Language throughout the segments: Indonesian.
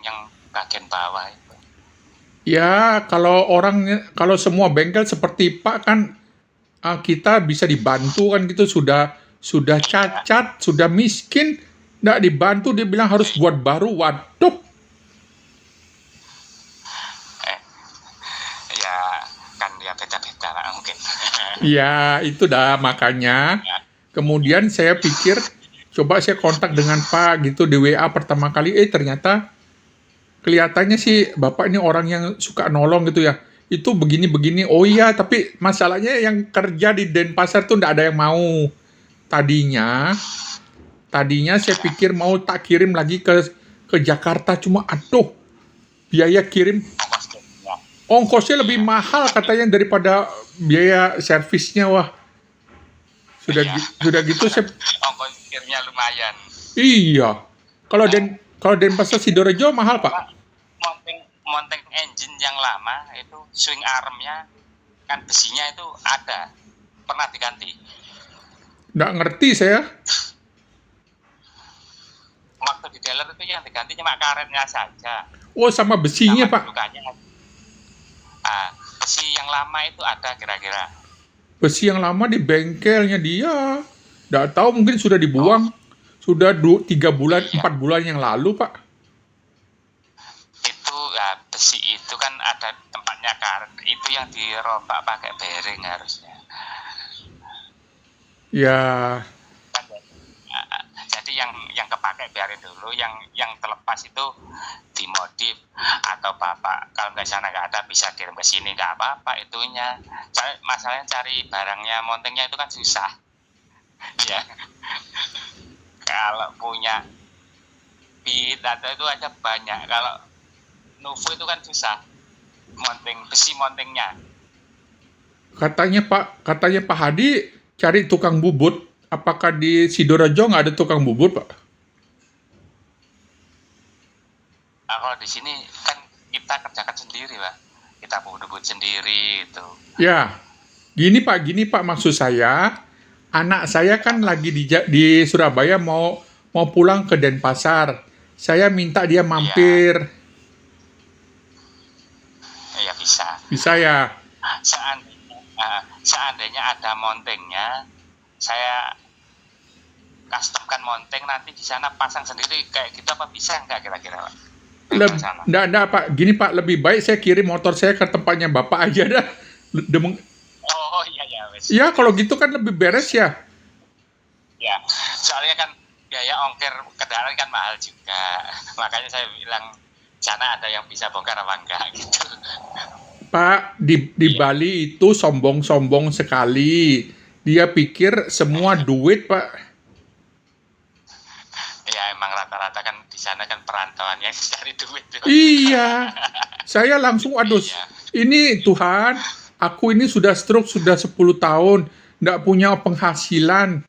yang bagian bawah itu. Ya, kalau semua bengkel seperti Pak kan kita bisa dibantu kan gitu sudah Iya, cacat, sudah miskin, nggak dibantu dia bilang harus iya. buat baru. Waduh, Eh, ya kan ya beda-beda lah mungkin. ya itu dah makanya. Ya, Kemudian saya pikir coba saya kontak dengan Pak gitu di WA pertama kali, ternyata kelihatannya sih Bapak ini orang yang suka nolong gitu ya. Itu begini-begini. Oh iya, tapi masalahnya yang kerja di Denpasar tuh nggak ada yang mau. Tadinya, tadinya saya pikir mau tak kirim lagi ke Jakarta, cuma aduh, biaya kirim ongkosnya. ongkosnya lebih Iya, mahal kan katanya daripada biaya servisnya. Wah, iya. sudah gitu saya Ongkos kirimnya lumayan. iya. Kalau Nah, kalau Denpasar Sidoarjo mahal, Pak. Bapak mounting mounting engine yang lama itu swing armnya kan besinya itu ada pernah diganti. Nggak ngerti saya. Waktu di dealer itu yang diganti cuma karetnya saja, Oh, sama besinya, sama Pak. dudukannya. Ah, besi yang lama itu ada kira-kira. Besi yang lama di bengkelnya dia. Nggak tahu mungkin sudah Oh dibuang. Sudah 3 bulan, iya, 4 bulan yang lalu, Pak. itu besi itu kan ada tempatnya karet. Itu yang dirombak pakai bearing harusnya. Ya, Kan, jadi yang kepakai biarin dulu, yang terlepas itu dimodif atau bapak kalau nggak sana nggak ada bisa kirim ke sini nggak apa-apa itunya. Masalahnya cari barangnya mountingnya itu kan susah ya. Kalau punya bit atau itu aja banyak, kalau Nuvo itu kan susah mounting besi mountingnya. katanya Pak Hadi cari tukang bubut. Apakah di Sidoarjo nggak ada tukang bubut, Pak? Nah, kalau di sini kan kita kerjakan sendiri lah, kita bubut sendiri itu. Ya, gini Pak maksud saya, anak saya kan lagi di Surabaya mau pulang ke Denpasar. Saya minta dia Ya, mampir. ya bisa. Bisa ya? Seandainya ada mountingnya, saya customkan mounting nanti di sana pasang sendiri kayak gitu, apa bisa nggak kira-kira Pak? Ke sana. Enggak, Pak. Gini Pak, lebih baik saya kirim motor saya ke tempatnya Bapak aja dah. Oh iya ya wes. Ya kalau gitu kan lebih beres ya. Ya, soalnya kan biaya ongkir kendaraan kan mahal juga. Makanya saya bilang sana ada yang bisa bongkar apa enggak gitu. Pak, di Iya. Bali itu sombong-sombong sekali. Dia pikir semua duit, Pak. Ya emang rata-rata kan di sana kan perantauan yang cari duit tuh. Iya. Saya langsung, aduh, Iya. ini Tuhan, aku ini sudah stroke sudah 10 tahun, nggak punya penghasilan.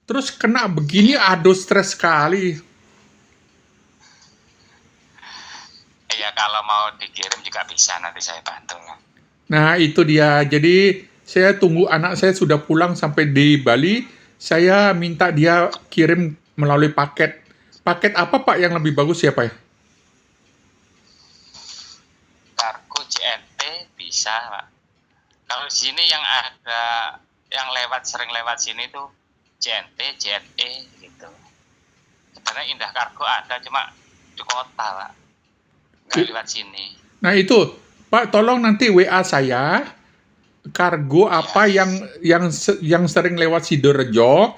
Terus kena begini, Iya. aduh stres sekali. Iya kalau mau dikirim juga bisa, nanti saya bantu. Nah, itu dia. Jadi, saya tunggu anak saya sudah pulang sampai di Bali. Saya minta dia kirim melalui paket. Paket apa, Pak, yang lebih bagus ya, Pak? Ya? Kargo JNT bisa Pak. Kalau di sini yang ada yang sering lewat sini tuh JNT, JNE gitu. Sebenarnya Indah Kargo ada cuma di kota Pak, nggak lewat sini. Nah, itu, Pak, tolong nanti WA saya kargo Iya, apa yang sering lewat Sidoarjo.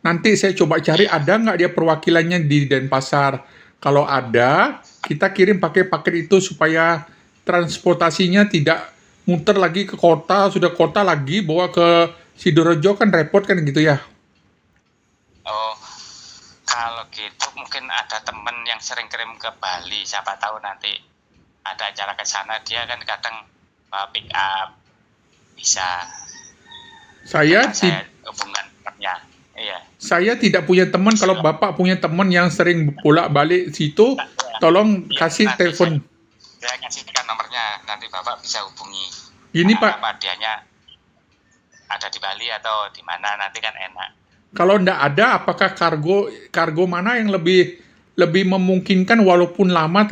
Nanti saya coba cari iya. ada nggak dia perwakilannya di Denpasar. Kalau ada, kita kirim pakai paket itu supaya transportasinya tidak muter lagi ke kota, sudah kota lagi bawa ke Sidoarjo kan repot kan gitu ya. Oh, kalau gitu mungkin ada temen yang sering kirim ke Bali, siapa tahu nanti ada acara ke sana, dia kan kadang pick up bisa. Saya Coba saya hubungan truknya. Iya. saya tidak punya teman. Kalau Siap. Bapak punya teman yang sering bolak-balik situ, tolong Iya, kasih nanti saya telepon. kasihkan nomornya, nanti Bapak bisa hubungi. Gini Pak, Apa dianya ada di Bali atau di mana, nanti kan enak. kalau ndak ada, apakah kargo kargo mana yang lebih lebih memungkinkan walaupun lama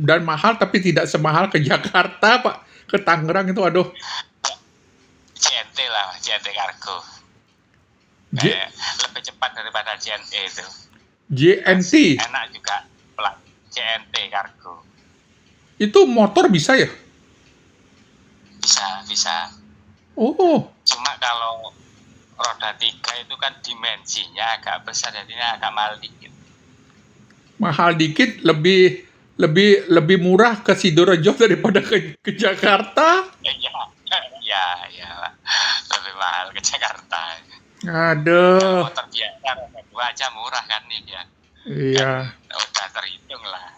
dan mahal tapi tidak semahal ke Jakarta, Pak. Ke Tangerang itu aduh. JNT lah, JNT Kargo. J- Lebih cepat daripada JNT itu. JNT. Enak juga pelan. JNT Kargo. Itu motor bisa ya? Bisa. Oh, Cuma kalau roda 3 itu kan dimensinya agak besar, jadinya agak mahal dikit. mahal dikit, lebih murah ke Sidoarjo daripada ke Jakarta. Iya. Lebih mahal ke Jakarta. Aduh. Motor biasa roda 2 aja murah kan nih ya. Iya. Udah terhitung lah.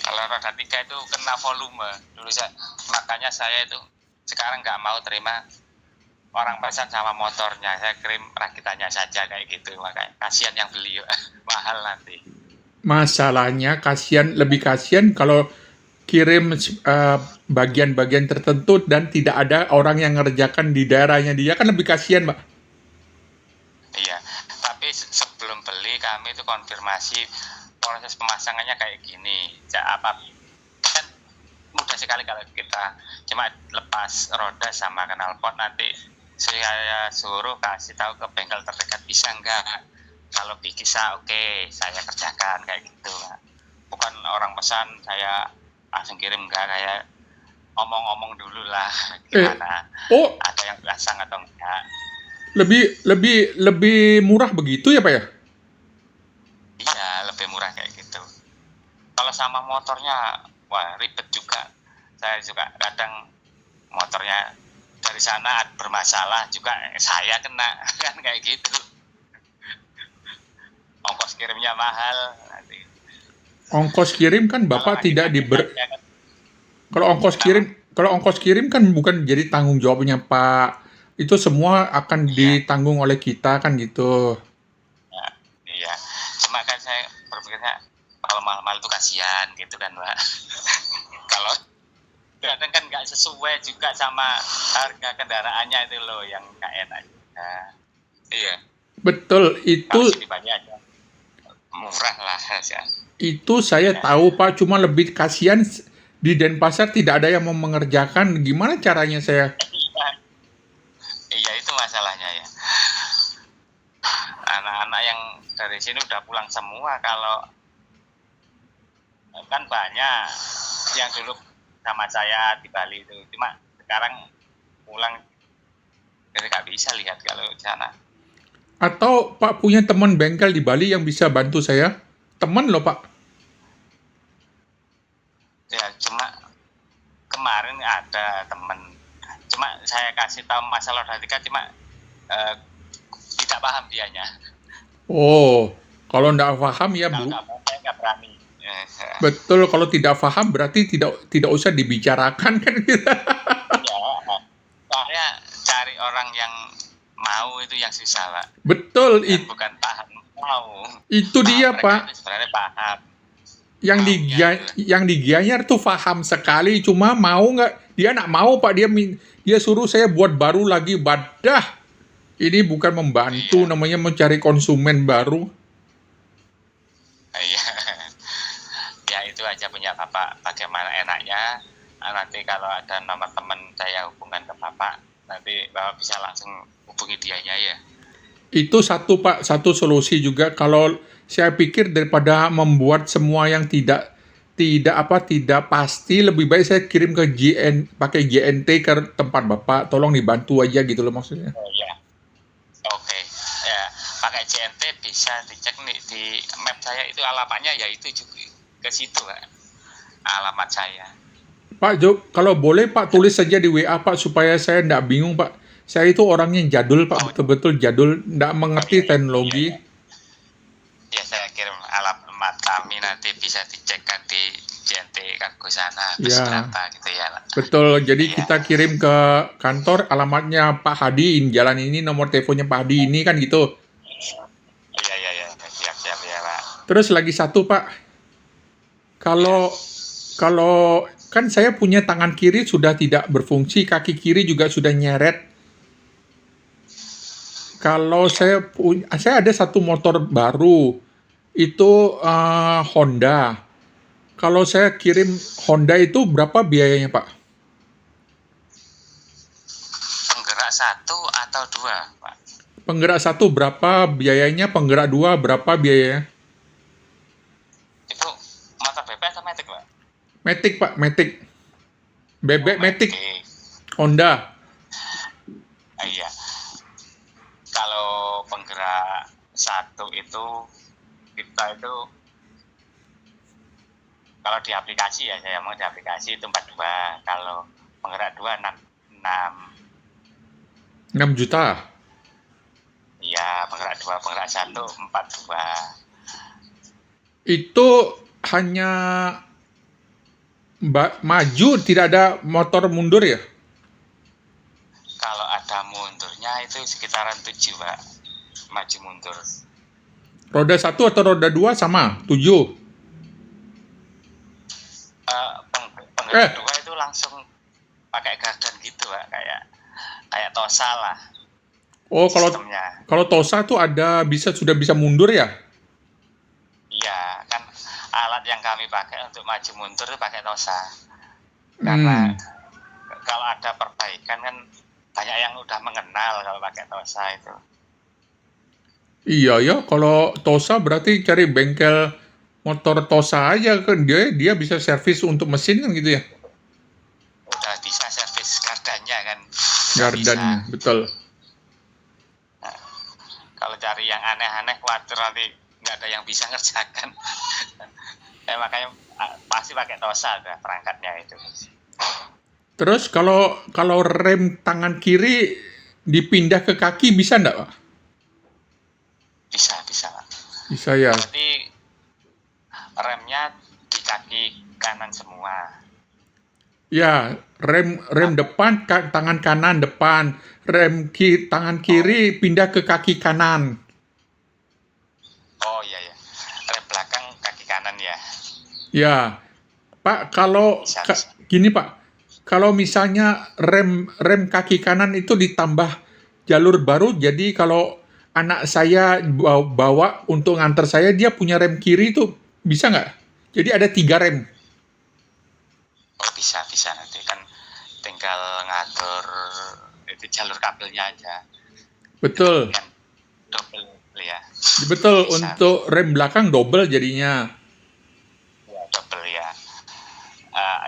Kalau roda 3 itu kena volume. Makanya saya itu sekarang nggak mau terima orang pesan sama motornya, saya kirim rakitannya saja kayak gitu, makanya kasihan yang beli mahal nanti. Masalahnya lebih kasihan kalau kirim bagian-bagian tertentu dan tidak ada orang yang ngerjakan di daerahnya dia, kan lebih kasihan, Pak. Iya, tapi sebelum beli kami itu konfirmasi proses pemasangannya kayak gini. Kan mudah sekali kalau kita cuma lepas roda sama knalpot, nanti saya suruh kasih tahu ke bengkel terdekat bisa enggak. Kalau bisa oke, saya kerjakan kayak gitu. Bukan orang pesan saya langsung kirim, enggak, kayak omong-omong dulu lah gimana. Ada yang pasang atau enggak. Lebih murah begitu ya, Pak ya? Iya, lebih murah kayak gitu. Kalau sama motornya, wah ribet juga. Saya juga kadang motornya dari sana bermasalah juga, saya kena kan kayak gitu. Ongkos kirimnya mahal nanti. Ongkos kirim kan Bapak tidak kalau ongkos kirim kan bukan jadi tanggung jawabnya Pak. Itu semua akan ditanggung oleh kita kan gitu. Ya, iya. Cuma kan saya berpikirnya kalau mahal-mahal itu kasihan gitu kan, Pak. Kalau kadang kan nggak sesuai juga sama harga kendaraannya itu loh yang nggak enak juga. Iya. Betul, itu aja murah lah ya. Itu saya tahu Pak, cuma lebih kasihan di Denpasar tidak ada yang mau mengerjakan. Gimana caranya saya? Iya, itu masalahnya ya. Anak-anak yang dari sini udah pulang semua. Kalau kan banyak yang dulu sama saya di Bali itu, cuma sekarang pulang jadi nggak bisa lihat kalau di sana. Atau Pak punya teman bengkel di Bali yang bisa bantu saya? Teman loh Pak. Ya, cuma kemarin ada teman, cuma saya kasih tahu masalah radika, cuma tidak paham dianya. Oh, kalau nggak paham ya Bu. Kalau saya nggak berani. Betul, kalau tidak paham berarti tidak usah dibicarakan kan kita. Ya, soalnya cari orang yang mau itu yang susah, Pak. Betul, bukan paham mau. Itu dia Pak. Sebenarnya paham. Yang di Gianyar tuh paham sekali, cuma mau nggak? Dia nggak mau Pak, dia suruh saya buat baru lagi, badah. Ini bukan membantu, namanya mencari konsumen baru. Iya. Ya itu aja punya Bapak, bagaimana enaknya. Nanti kalau ada nomor teman saya hubungkan ke Bapak, nanti Bapak bisa langsung hubungi dianya ya. Itu satu Pak, satu solusi juga. Kalau saya pikir daripada membuat semua yang tidak pasti, lebih baik saya kirim ke pakai JNT ke tempat Bapak, tolong dibantu aja gitu loh maksudnya. Oh iya. Oke. Ya, pakai JNT bisa dicek nih di map saya itu alamatnya ya itu juga ke situ, Pak. Alamat saya. Pak Jo, kalau boleh Pak tulis saja di WA Pak supaya saya enggak bingung Pak. Saya itu orangnya jadul Pak, betul-betul jadul, enggak mengerti teknologi. Ya, saya kirim alamat kami, nanti bisa dicek kan di JNT Kargo sana berapa gitu ya, Pak. Betul, jadi kita kirim ke kantor alamatnya Pak Hadi, jalan ini, nomor teleponnya Pak Hadi ini kan gitu. Iya, siap ya Pak. Terus lagi satu Pak, kalau kan saya punya tangan kiri sudah tidak berfungsi, kaki kiri juga sudah nyeret. Kalau saya ada satu motor baru, Itu Honda. Kalau saya kirim Honda itu berapa biayanya, Pak? Penggerak satu atau dua, Pak? Penggerak satu berapa biayanya? Penggerak dua berapa biayanya? Itu motor bebek atau metik, Pak? Matic, Pak, Matic. Bebek Matic Metik. Honda. Iya. Kalau penggerak satu itu kita itu kalau di aplikasi ya, saya mau di aplikasi itu 42. Kalau penggerak dua 6. 6 juta. Iya, penggerak dua, penggerak satu 42. Itu hanya maju, tidak ada motor mundur ya? Kalau ada mundurnya itu sekitaran 7, Pak. Maju mundur. Roda satu atau roda dua sama? 7. Penggerak dua itu langsung pakai gardan gitu, Pak, kayak Tosa lah Oh, sistemnya. kalau Tosa tuh sudah bisa mundur ya? Iya, kan alat yang kami pakai untuk maju mundur itu pakai Tosa. Karena kalau ada perbaikan kan banyak yang udah mengenal kalau pakai Tosa itu. Iya ya, kalau Tosa berarti cari bengkel motor Tosa aja kan, dia bisa servis untuk mesin kan gitu ya? Udah bisa servis gardannya kan. Gardannya, betul. Nah, kalau cari yang aneh-aneh khawatir nanti nggak ada yang bisa ngerjakan. Makanya pasti pakai Tosa udah perangkatnya itu. Terus kalau rem tangan kiri dipindah ke kaki bisa nggak, Pak? Bisa, Pak. Bisa ya. Berarti remnya di kaki kanan semua. Ya, rem depan, tangan kanan depan. Tangan kiri pindah ke kaki kanan. Oh iya ya. Rem belakang kaki kanan ya. Ya, Pak, kalau gini Pak, kalau misalnya rem kaki kanan itu ditambah jalur baru, jadi kalau anak saya bawa untuk nganter saya, dia punya rem kiri itu bisa nggak? Jadi ada 3 rem. Oh bisa nanti kan tinggal ngatur itu jalur kabelnya aja. Betul. Kan double ya. Betul, Bisa. untuk rem belakang double jadinya. Ya, double ya.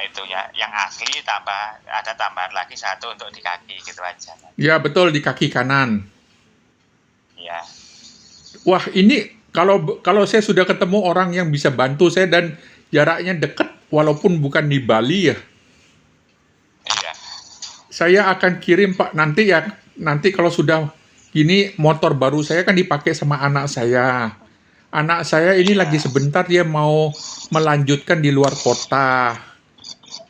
Itunya yang asli ada tambahan lagi satu untuk di kaki gitu aja. Ya, betul, di kaki kanan. Ya. Wah, ini kalau saya sudah ketemu orang yang bisa bantu saya dan jaraknya dekat walaupun bukan di Bali ya. Iya. Saya akan kirim Pak nanti kalau sudah gini motor baru saya kan dipakai sama anak saya. Anak saya ini lagi sebentar dia mau melanjutkan di luar kota.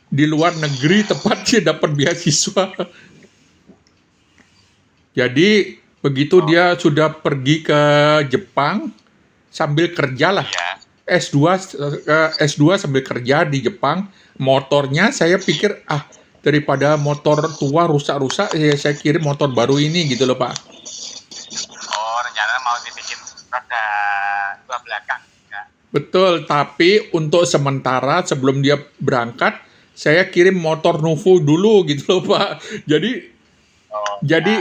Di luar negeri tepatnya dapat beasiswa. Jadi begitu dia sudah pergi ke Jepang sambil kerja lah. S2 sambil kerja di Jepang, motornya saya pikir daripada motor tua rusak-rusak ya saya kirim motor baru ini gitu loh Pak. Oh rencana mau dibikin roda dua belakang ya. Betul, tapi untuk sementara sebelum dia berangkat saya kirim motor Nuvo dulu gitu loh Pak. Jadi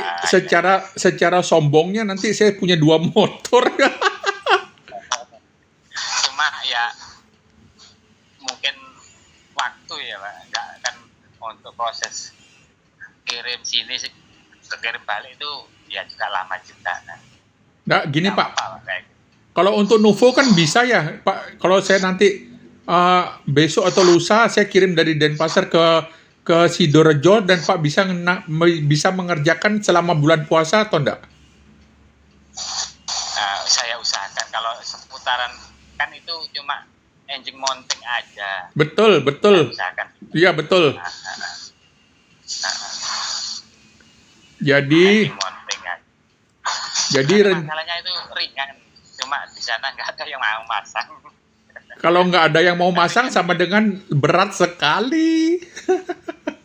secara sombongnya nanti saya punya 2 motor. Cuma ya mungkin waktu ya Pak, nggak kan untuk proses kirim sini ke kirim balik itu ya juga lama juga kan. Nah gini Pak, kalau untuk Nuvo kan bisa ya Pak, kalau saya nanti besok atau lusa saya kirim dari Denpasar ke Sidoarjo dan Pak bisa mengerjakan selama bulan puasa atau enggak? Saya usahakan kalau seputaran kan itu cuma engine mounting aja. Betul. Iya betul. Jadi masalahnya itu ringan, cuma di sana nggak ada yang mau masang. Kalau nggak ada yang mau masang sama dengan berat sekali.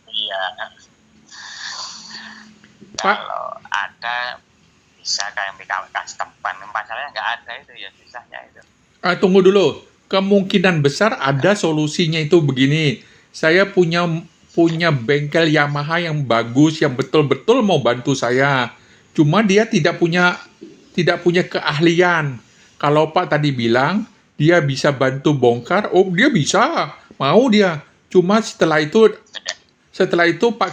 Iya. Kalau ada bisa kayak custom ban, masalahnya nggak ada itu ya susahnya itu. Tunggu dulu. Kemungkinan besar ada solusinya itu begini. Saya punya bengkel Yamaha yang bagus, yang betul-betul mau bantu saya. Cuma dia tidak punya keahlian. Kalau Pak tadi bilang dia bisa bantu bongkar, oh dia bisa, mau dia. Cuma setelah itu Pak,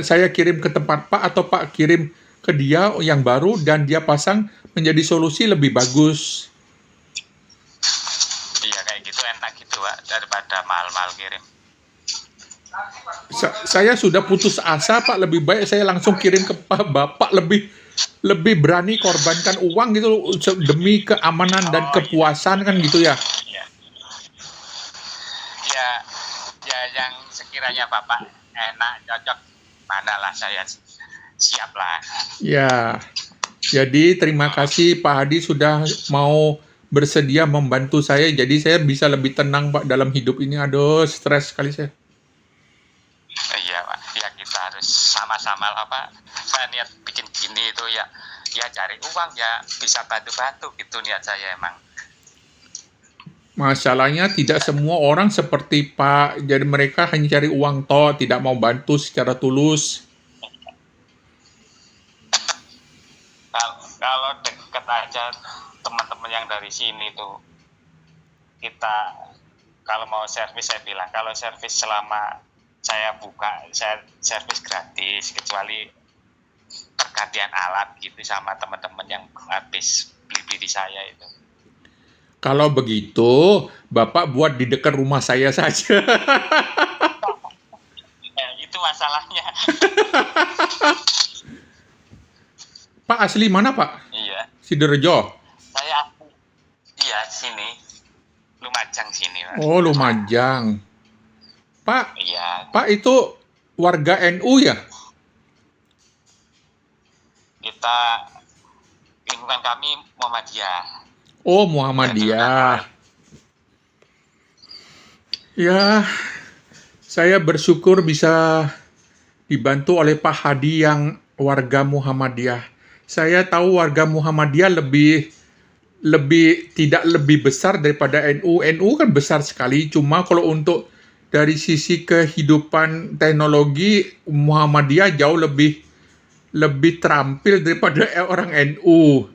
saya kirim ke tempat Pak atau Pak kirim ke dia yang baru dan dia pasang menjadi solusi lebih bagus. Iya kayak gitu enak gitu Pak, daripada mahal-mahal kirim. Saya sudah putus asa Pak, lebih baik saya langsung kirim ke Pak. Bapak lebih berani korbankan uang gitu loh, demi keamanan dan Oh iya, kepuasan kan gitu ya. iya. Ya, ya yang sekiranya Bapak enak, cocok, manalah saya siap lah. Ya, jadi terima kasih Pak Hadi sudah mau bersedia membantu saya. Jadi saya bisa lebih tenang Pak dalam hidup ini. Aduh, stres sekali saya. Iya Pak, ya kita harus sama-sama lah Pak. Saya niat bikin gini itu ya, ya cari uang ya bisa bantu-bantu gitu niat saya emang. Masalahnya tidak semua orang seperti Pak. Jadi mereka hanya cari uang toh, tidak mau bantu secara tulus. Kalau deket aja teman-teman yang dari sini tuh kita kalau mau servis saya bilang kalau servis selama saya buka saya servis gratis kecuali pergantian alat gitu sama teman-teman yang habis beli di saya itu. Kalau begitu, Bapak buat di dekat rumah saya saja. Itu masalahnya. Pak asli mana Pak? Iya. Sidoarjo. Saya iya sini. Lumajang sini, Pak. Oh, Lumajang. Pak, Iya, Pak itu warga NU ya? kita lingkungan kami Muhammadiyah. Oh, Jadi Muhammadiyah. Ya, saya bersyukur bisa dibantu oleh Pak Hadi yang warga Muhammadiyah. Saya tahu warga Muhammadiyah tidak lebih besar daripada NU. NU kan besar sekali, cuma kalau untuk dari sisi kehidupan teknologi Muhammadiyah jauh lebih terampil daripada orang NU.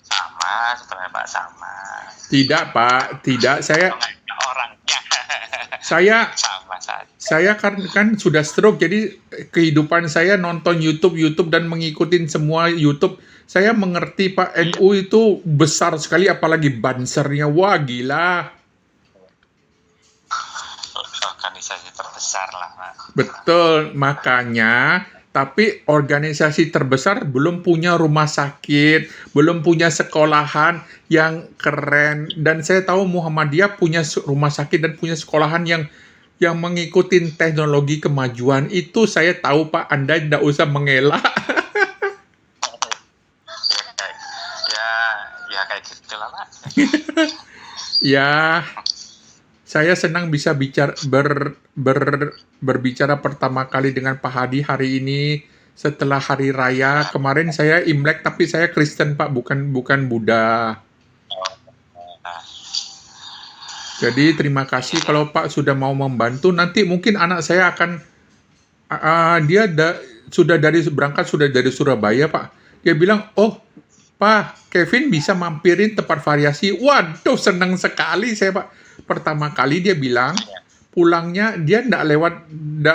sama sebenarnya Pak sama. Tidak, Pak, tidak. Orangnya Saya sama saja. saya kan sudah stroke, jadi kehidupan saya nonton YouTube dan mengikutin semua YouTube. Saya mengerti Pak, NU itu besar sekali, apalagi bansernya. Wah, gila. Organisasi terbesar lah, Pak. Betul, makanya. Tapi organisasi terbesar belum punya rumah sakit, belum punya sekolahan yang keren. Dan saya tahu Muhammadiyah punya rumah sakit dan punya sekolahan yang mengikuti teknologi kemajuan. Itu saya tahu Pak, Anda tidak usah mengelak. Ya kayak gitulah Pak. Ya, saya senang bisa berbicara pertama kali dengan Pak Hadi hari ini setelah hari raya. Kemarin saya Imlek, tapi saya Kristen Pak, bukan Buddha. Jadi terima kasih kalau Pak sudah mau membantu. Nanti mungkin anak saya akan sudah dari Surabaya Pak. Dia bilang, oh Pak Kevin bisa mampirin tempat variasi. Waduh, senang sekali saya Pak. Pertama kali dia bilang pulangnya dia ndak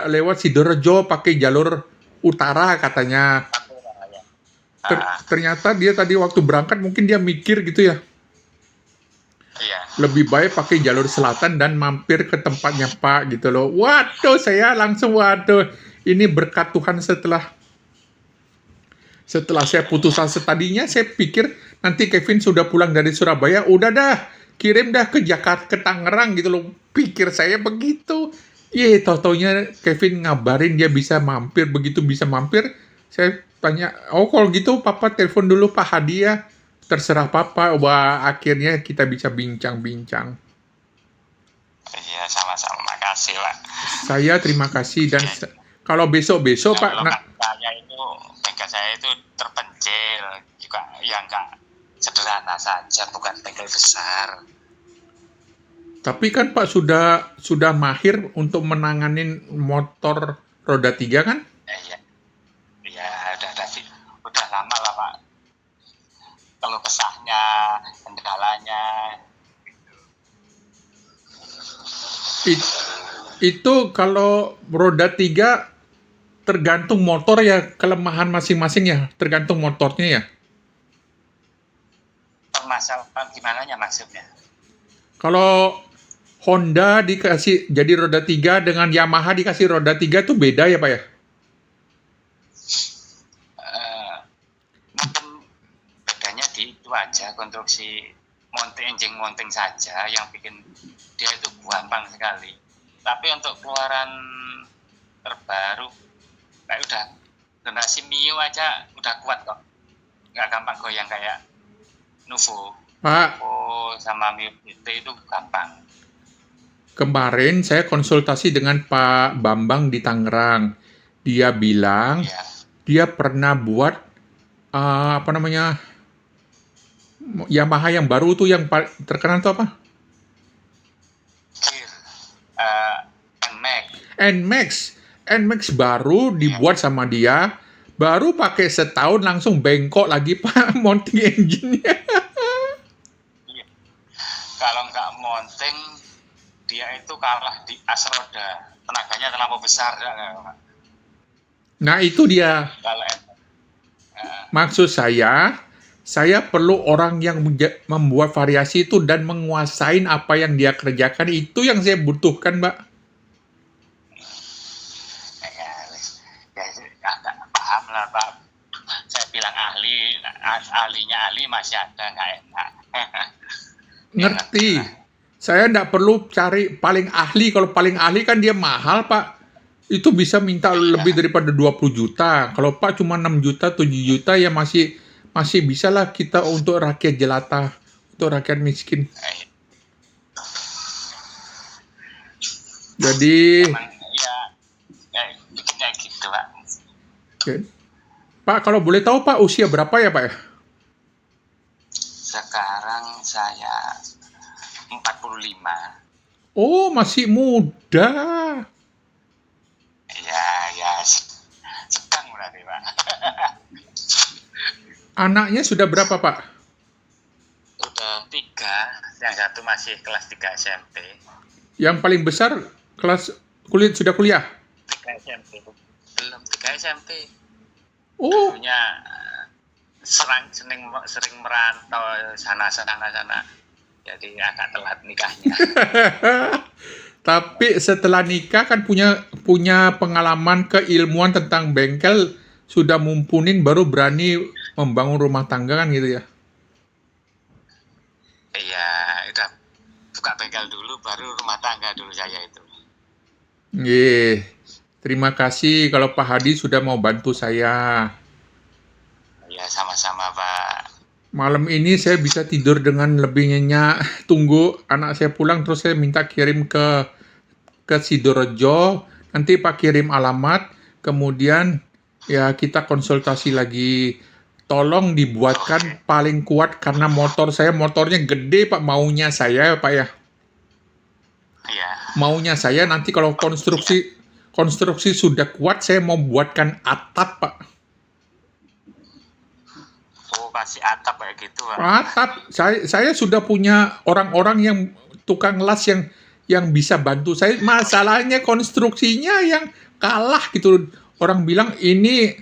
lewat Sidoarjo, pakai jalur utara katanya. Ternyata dia tadi waktu berangkat mungkin dia mikir gitu ya. Iya. Lebih baik pakai jalur selatan dan mampir ke tempatnya Pak gitu loh. Waduh, saya langsung ini berkat Tuhan setelah saya putus asa. Tadinya saya pikir nanti Kevin sudah pulang dari Surabaya, udah dah kirim dah ke Jakarta, ke Tangerang gitu loh. Pikir saya begitu. Tau-taunya Kevin ngabarin dia bisa mampir. Begitu bisa mampir, saya tanya, oh kalau gitu Papa telepon dulu Pak Hadi ya. Terserah Papa. Wah, akhirnya kita bisa bincang-bincang. Iya, sama-sama. Makasih Pak. Saya terima kasih dan kalau besok-besok Pak. Bengkel saya itu terpencil juga, ya enggak sederhana saja, bukan bengkel besar. Tapi kan Pak sudah mahir untuk menanganin motor roda 3 kan? Ya, ya udah lama lah Pak. Kalau kesahnya, kendalanya, It- itu kalau roda 3 tergantung motor ya, kelemahan masing-masing ya, tergantung motornya ya. permasalahan gimana ya maksudnya? Kalau Honda dikasih jadi roda 3 dengan Yamaha dikasih roda 3 tuh beda ya Pak ya? Eh, Mungkin bedanya di itu aja, konstruksi engine mounting saja yang bikin dia itu gampang sekali. Tapi untuk keluaran terbaru kayak udah generasi Mio aja udah kuat kok, nggak gampang goyang kayak Nuvo. Pak, Oh, sama Mio GT itu gampang. kemarin saya konsultasi dengan Pak Bambang di Tangerang. Dia bilang Ya, dia pernah buat apa namanya Yamaha yang baru tuh yang terkenal tuh apa? Gear, NMAX. NMAX. NMAX baru dibuat sama dia, baru pakai setahun langsung bengkok lagi Pak mounting engine-nya. Iya. Kalau nggak mounting, dia itu kalah di as roda. Tenaganya terlalu besar. Ya, Pak. Nah itu dia. Kalau Maksud saya perlu orang yang membuat variasi itu dan menguasain apa yang dia kerjakan. Itu yang saya butuhkan, Mbak. ya, agak paham lah Pak. Saya bilang ahlinya ahli masih ada, nggak enak. Ngerti. Saya nggak perlu cari paling ahli. Kalau paling ahli kan dia mahal, Pak. Itu bisa minta lebih daripada 20 juta. Kalau Pak cuma 6 juta, 7 juta ya masih bisa lah kita untuk rakyat jelata, untuk rakyat miskin. Jadi, Emang, ya bikinnya gitu Pak. Pak kalau boleh tahu Pak usia berapa ya Pak ya? Sekarang saya 45. Oh masih muda. Ya sedang berarti Pak. Anaknya sudah berapa Pak? Udah 3, yang satu masih kelas 3 SMP. Yang paling besar kelas sudah kuliah? 3 SMP. Belum 3 SMP. Oh, Dulunya sering merantau sana. Jadi agak telat nikahnya. tapi setelah nikah kan punya pengalaman keilmuan tentang bengkel, sudah mumpunin baru berani membangun rumah tangga kan gitu ya? Iya, udah buka bengkel dulu, baru rumah tangga dulu saya itu. Nggih. Terima kasih kalau Pak Hadi sudah mau bantu saya. Ya sama-sama Pak. Malam ini saya bisa tidur dengan lebih nyenyak. Tunggu anak saya pulang terus saya minta kirim ke Sidorejo. Nanti Pak kirim alamat. Kemudian ya kita konsultasi lagi. Tolong dibuatkan paling kuat karena motornya gede Pak, maunya saya Pak ya. Iya. Maunya saya nanti kalau konstruksi sudah kuat saya mau buatkan atap Pak. Oh, masih atap kayak gitu Pak. Atap, saya sudah punya orang-orang yang tukang las yang bisa bantu saya. Masalahnya konstruksinya yang kalah gitu. Orang bilang ini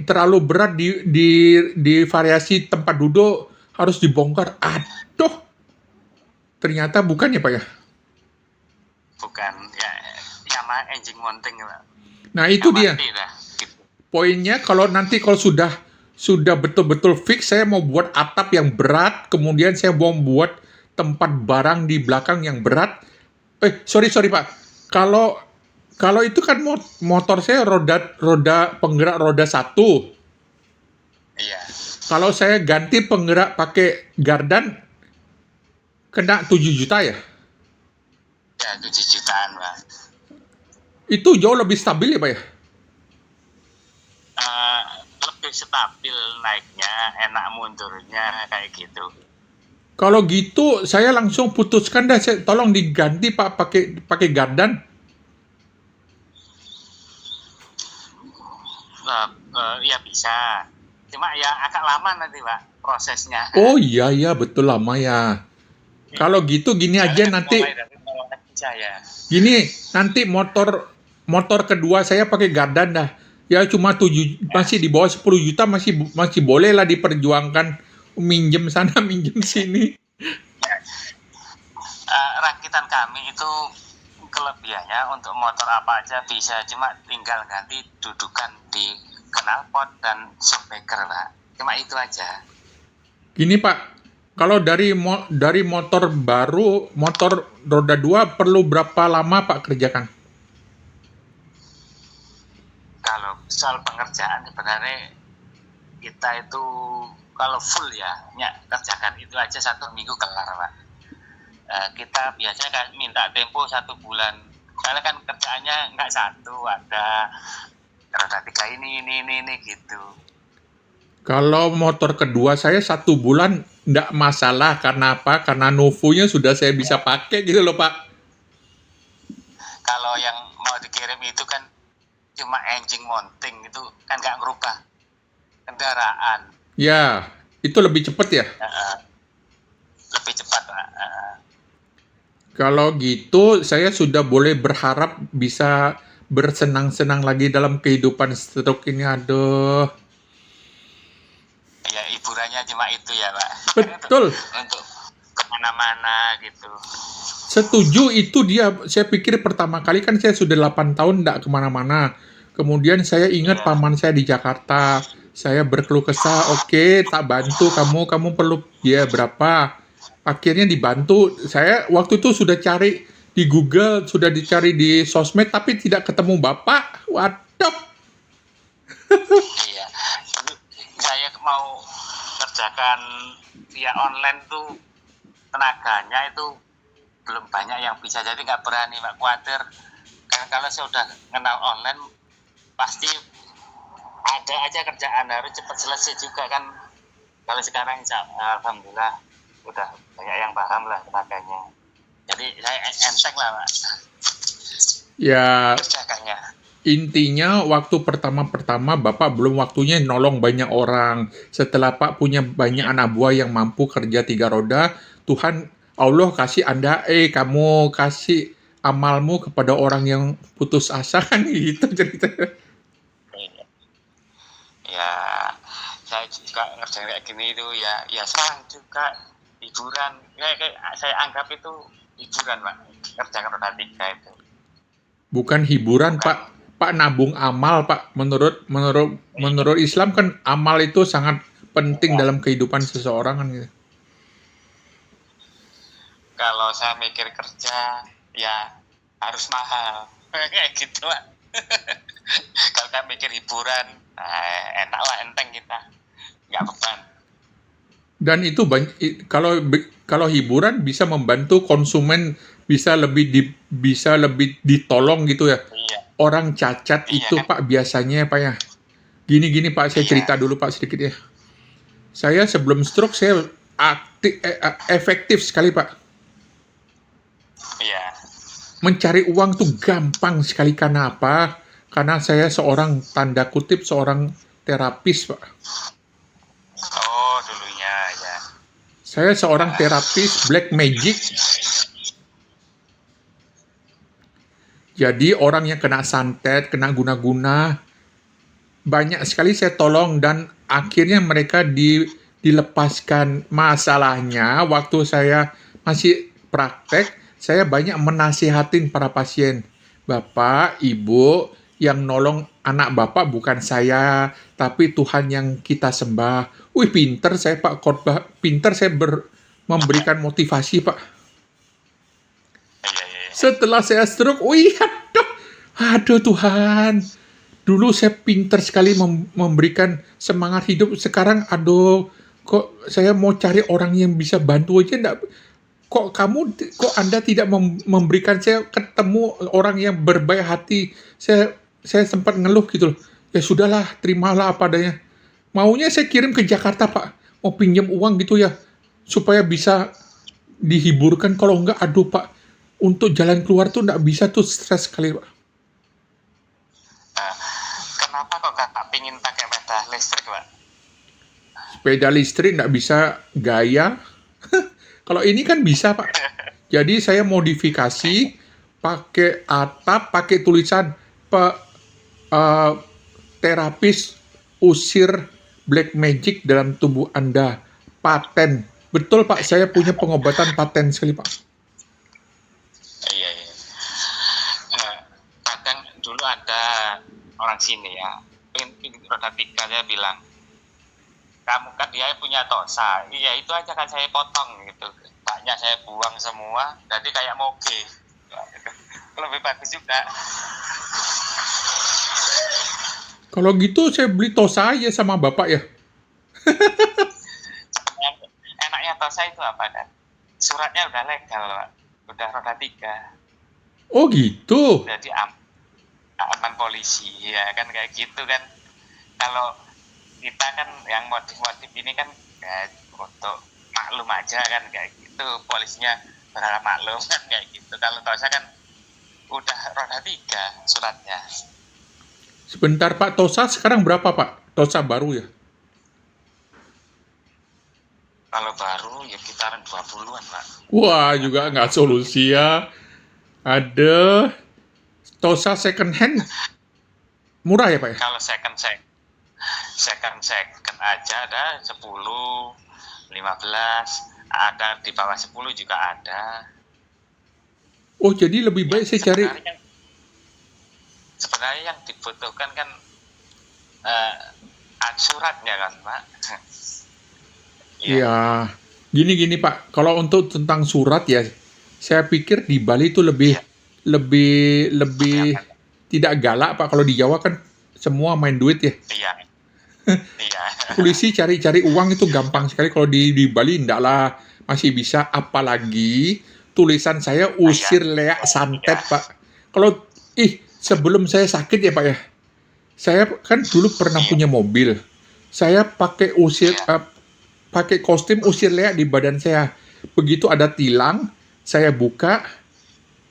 terlalu berat di variasi tempat duduk harus dibongkar. Aduh, ternyata bukan ya Pak ya. Bukan ya Yamaha engine mounting Pak. Nah itu dia. Gitu. Poinnya kalau sudah betul-betul fix saya mau buat atap yang berat, kemudian saya mau buat tempat barang di belakang yang berat. Sorry Pak. Kalau itu kan motor saya roda penggerak roda 1. Iya. Kalau saya ganti penggerak pakai gardan kena 7 juta ya. Ya 7 jutaan Pak. Itu jauh lebih stabil ya Pak ya. lebih stabil naiknya, enak mundurnya kayak gitu. Kalau gitu saya langsung putuskan dah, tolong diganti Pak pakai gardan. Ya bisa. Cuma ya agak lama nanti Pak prosesnya. Oh iya betul lama ya. Kalau gitu gini aja nanti. Mulai dari nol lagi saya. Gini, nanti motor kedua saya pakai gardan dah. Ya cuma 7 masih di bawah 10 juta masih boleh lah diperjuangkan, minjem sana minjem sini. Rakitan kami itu kelebihannya untuk motor apa aja bisa, cuma tinggal ganti dudukan di knalpot dan shockbreaker Pak. Cuma itu aja. Gini Pak, kalau dari motor baru, motor roda 2 perlu berapa lama Pak kerjakan? Kalau soal pengerjaan sebenarnya kita itu kalau full ya kerjakan itu aja 1 minggu kelar Pak. Kita biasanya kan minta tempo 1 bulan, karena kan kerjaannya nggak satu, ada roda 3 ini gitu. Kalau motor kedua saya 1 bulan nggak masalah, karena apa? Karena Novo-nya sudah saya bisa pakai gitu loh Pak. Kalau yang mau dikirim itu kan cuma engine mounting, itu kan nggak ngerubah kendaraan. Ya, itu lebih cepat ya? Lebih cepat Pak. Kalau gitu, saya sudah boleh berharap bisa bersenang-senang lagi dalam kehidupan stroke ini. Aduh. Ya hiburannya cuma itu ya Pak. Betul. Untuk kemana-mana gitu. Setuju, itu dia. Saya pikir pertama kali kan saya sudah 8 tahun tidak kemana-mana. Kemudian saya ingat paman saya di Jakarta. Saya berkeluh kesah, oke, tak bantu kamu perlu biaya berapa. Akhirnya dibantu. Saya waktu itu sudah cari di Google, sudah dicari di sosmed, tapi tidak ketemu Bapak. Waduh. Iya. Saya mau kerjakan via online tuh tenaganya itu belum banyak yang bisa, jadi nggak berani Pak, khawatir. Karena kalau saya udah kenal online pasti ada aja kerjaan, harus cepat selesai juga kan. Kalau sekarang alhamdulillah udah banyak yang paham lah tenaganya, jadi saya enteng lah Pak Ya, kerjakannya. intinya waktu pertama-pertama Bapak belum waktunya nolong banyak orang. Setelah Pak punya banyak anak buah yang mampu kerja 3 roda, Tuhan Allah kasih Anda, kamu kasih amalmu kepada orang yang putus asa, kan gitu ceritanya. Ya saya juga ngerjain kayak gini itu ya senang juga, hiburan. Kayak saya anggap itu hiburan Pak, kerjakan roda 3 itu. Bukan hiburan Pak. Pak nabung amal Pak. Menurut Islam kan amal itu sangat penting dalam kehidupan seseorang kan gitu. Kalau saya mikir kerja ya harus mahal kayak gitu Pak. Kalau saya mikir hiburan enak lah, enteng kita, nggak beban. Dan itu kalau hiburan bisa membantu konsumen, bisa lebih ditolong gitu ya. Iya. Orang cacat itu kan? Pak biasanya Pak ya. Gini Pak, saya cerita dulu Pak sedikit ya. Saya sebelum stroke saya efektif sekali Pak. Iya. Mencari uang tuh gampang sekali, karena apa? Karena saya seorang terapis Pak. Oh dulunya ya. Saya seorang terapis black magic. Jadi orang yang kena santet, kena guna-guna, banyak sekali saya tolong dan akhirnya mereka dilepaskan. Masalahnya waktu saya masih praktek, saya banyak menasihatin para pasien. Bapak, Ibu, yang nolong anak Bapak bukan saya, tapi Tuhan yang kita sembah. Wih, pinter saya Pak khotbah, pinter saya memberikan motivasi Pak. Setelah saya stroke, wih, aduh Tuhan. Dulu saya pinter sekali memberikan semangat hidup. Sekarang, aduh, kok saya mau cari orang yang bisa bantu aja enggak. Kok Anda tidak memberikan saya ketemu orang yang berbaik hati. Saya sempat ngeluh gitu loh. Ya sudahlah, terimalah apa adanya. Maunya saya kirim ke Jakarta, Pak. Mau pinjam uang gitu ya, supaya bisa dihiburkan. Kalau enggak, aduh Pak, untuk jalan keluar tuh enggak bisa tuh, stres sekali Pak. Nah, kenapa kok kakak pingin pakai sepeda listrik, Pak? Sepeda listrik enggak bisa gaya. Kalau ini kan bisa Pak. Jadi saya modifikasi, pakai atap, pakai tulisan eh, terapis usir black magic dalam tubuh Anda. Paten. Betul Pak, saya punya pengobatan paten sekali Pak. Iya, iya. Kadang dulu ada orang sini ya, roda 3 dia bilang, kamu kan dia punya tosa, iya itu aja kan saya potong gitu, banyak saya buang semua, jadi kayak moge. Lebih bagus juga. Kalau gitu saya beli tosa aja sama Bapak ya. Enaknya tosa itu apa kan? Suratnya udah legal, Pak. Udah roda 3. Oh gitu. Jadi aman polisi ya kan, kayak gitu kan. Kalau kita kan yang motif-motif ini kan ya, untuk maklum aja kan kayak gitu, polisinya berharap maklum kan kayak gitu. Kalau tosa kan udah roda 3 suratnya. Sebentar Pak, tosa sekarang berapa Pak? Tosa baru ya? Kalau baru ya kitaran 20-an, Pak. Wah, juga nggak solusi ya. Ada tosa second hand murah ya Pak ya? Kalau second aja ada 10, 15, ada di bawah 10 juga ada. Oh, jadi lebih baik saya cari. Sebenarnya yang dibutuhkan kan suratnya kan, Pak. Ya, gini Pak. Kalau untuk tentang surat ya, saya pikir di Bali itu lebih tidak galak Pak. Kalau di Jawa kan semua main duit ya. Iya. Iya. Polisi cari-cari uang itu gampang sekali. Kalau di Bali enggak lah, masih bisa. Apalagi tulisan saya usir leak santet Pak. Kalau sebelum saya sakit ya Pak ya, saya kan dulu pernah punya mobil. Saya pakai pakai kostum usir leak di badan saya. Begitu ada tilang, saya buka.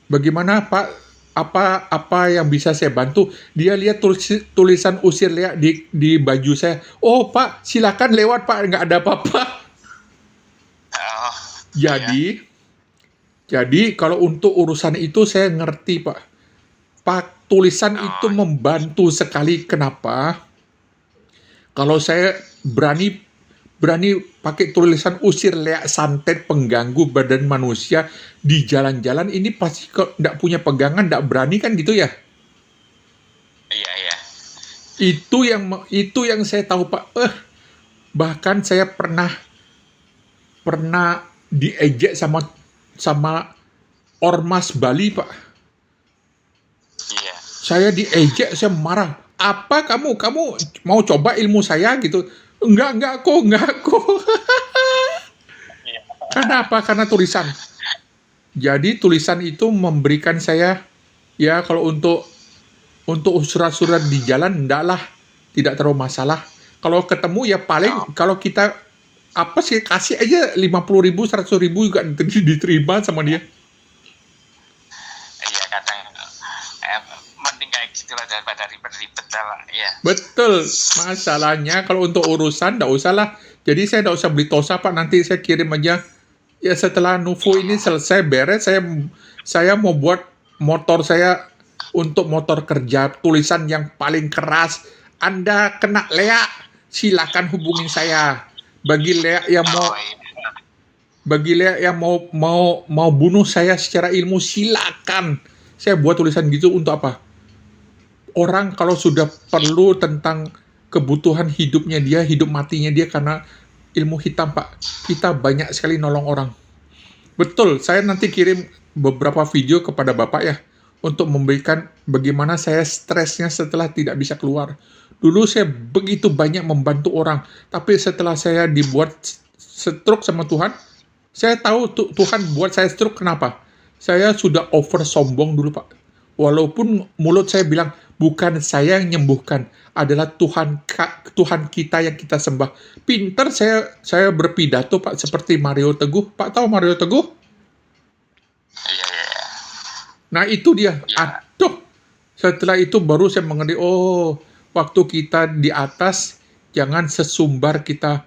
Bagaimana Pak? Apa yang bisa saya bantu? Dia lihat tulisan usir leak di baju saya. Oh Pak, silakan lewat Pak, nggak ada apa-apa. Oh, Jadi kalau untuk urusan itu saya ngerti Pak. Pak, tulisan itu membantu sekali. Kenapa? Kalau saya berani pakai tulisan usir leak santet pengganggu badan manusia di jalan-jalan, ini pasti kok nggak punya pegangan, nggak berani kan gitu ya? Iya, iya. Itu yang saya tahu Pak. Bahkan saya pernah diejek sama ormas Bali Pak. Iya. Saya diejek, saya marah. Apa kamu mau coba ilmu saya gitu? Enggak kok. Karena apa? Karena tulisan. Jadi tulisan itu memberikan saya, ya kalau untuk surat-surat di jalan enggak lah, tidak terlalu masalah. Kalau ketemu ya paling kalau kita kasih aja 50.000, 100.000 juga diterima sama dia. Iya, kadang mending kayak gitu lah daripada ribet-ribet lah. Iya. Betul. Masalahnya kalau untuk urusan enggak usah lah. Jadi saya enggak usah beli tosa Pak, nanti saya kirim aja. Ya setelah Nuvo ini selesai beres, saya mau buat motor saya untuk motor kerja, tulisan yang paling keras. Anda kena leak, silakan hubungin saya. Bagi leak yang mau bunuh saya secara ilmu, silakan. Saya buat tulisan gitu untuk apa? Orang kalau sudah perlu tentang kebutuhan hidupnya dia, hidup matinya dia karena ilmu hitam Pak, kita banyak sekali nolong orang. Betul, saya nanti kirim beberapa video kepada Bapak ya, untuk memberikan bagaimana saya stresnya setelah tidak bisa keluar. Dulu saya begitu banyak membantu orang, tapi setelah saya dibuat stroke sama Tuhan, saya tahu Tuhan buat saya stroke kenapa? Saya sudah over sombong dulu Pak. Walaupun mulut saya bilang, Bukan saya yang menyembuhkan, adalah Tuhan kita yang kita sembah. Pinter saya berpidato Pak seperti Mario Teguh. Pak tahu Mario Teguh? Iya, iya, iya. Nah itu dia. Ya. Aduh. Setelah itu baru saya mengerti, oh waktu kita di atas jangan sesumbar kita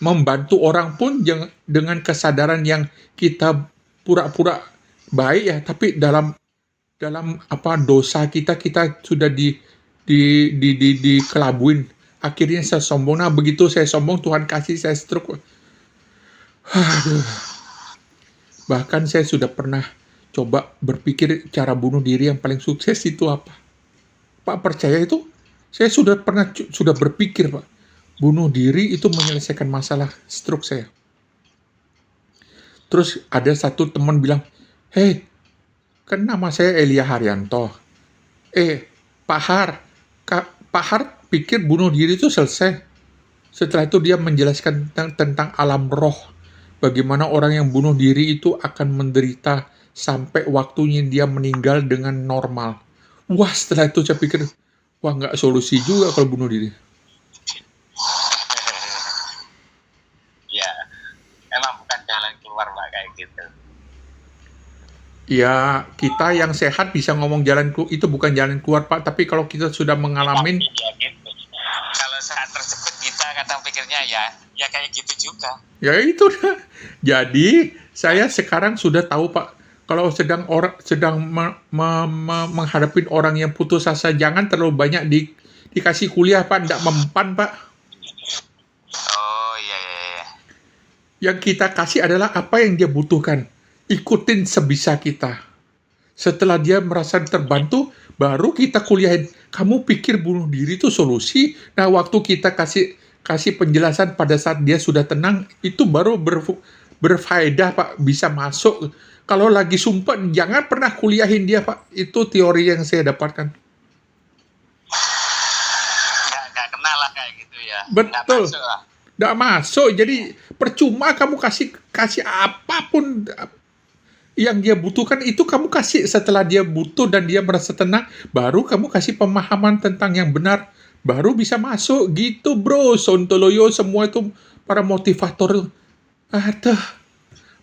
membantu orang pun dengan kesadaran yang kita pura-pura baik ya, tapi dalam dosa kita sudah dikelabuin. Akhirnya saya sombong. Nah begitu saya sombong, Tuhan kasih saya stroke. Aduh. Bahkan saya sudah pernah coba berpikir cara bunuh diri yang paling sukses itu apa. Pak percaya itu? Saya sudah berpikir Pak. Bunuh diri itu menyelesaikan masalah stroke saya. Terus ada satu teman bilang, "Hei, kan nama saya Elia Haryanto. Pak Har pikir bunuh diri itu selesai." Setelah itu dia menjelaskan tentang alam roh. Bagaimana orang yang bunuh diri itu akan menderita sampai waktunya dia meninggal dengan normal. Wah, setelah itu saya pikir, wah nggak solusi juga kalau bunuh diri. Ya, emang bukan jalan keluar Pak kayak gitu. Ya, kita yang sehat bisa ngomong itu bukan jalan keluar Pak, tapi kalau kita sudah mengalamin, Ya gitu. Kalau saat tersebut kita kadang pikirnya ya kayak gitu juga. ya itu dah. Jadi, saya sekarang sudah tahu Pak, kalau sedang menghadapi orang yang putus asa, jangan terlalu banyak dikasih kuliah Pak, tidak mempan Pak. Oh iya, iya, iya. Yang kita kasih adalah apa yang dia butuhkan. Ikutin sebisa kita. Setelah dia merasa terbantu, baru kita kuliahin. Kamu pikir bunuh diri itu solusi? Nah, waktu kita kasih penjelasan pada saat dia sudah tenang, itu baru berfaedah Pak, bisa masuk. Kalau lagi sumpah, jangan pernah kuliahin dia Pak. Itu teori yang saya dapatkan. Nggak kenal lah kayak gitu ya. Betul. Nggak masuk lah. Nggak masuk, jadi percuma kamu kasih apapun yang dia butuhkan, itu kamu kasih setelah dia butuh dan dia merasa tenang, baru kamu kasih pemahaman tentang yang benar, baru bisa masuk gitu bro. Sontoloyo semua itu para motivator. Aduh,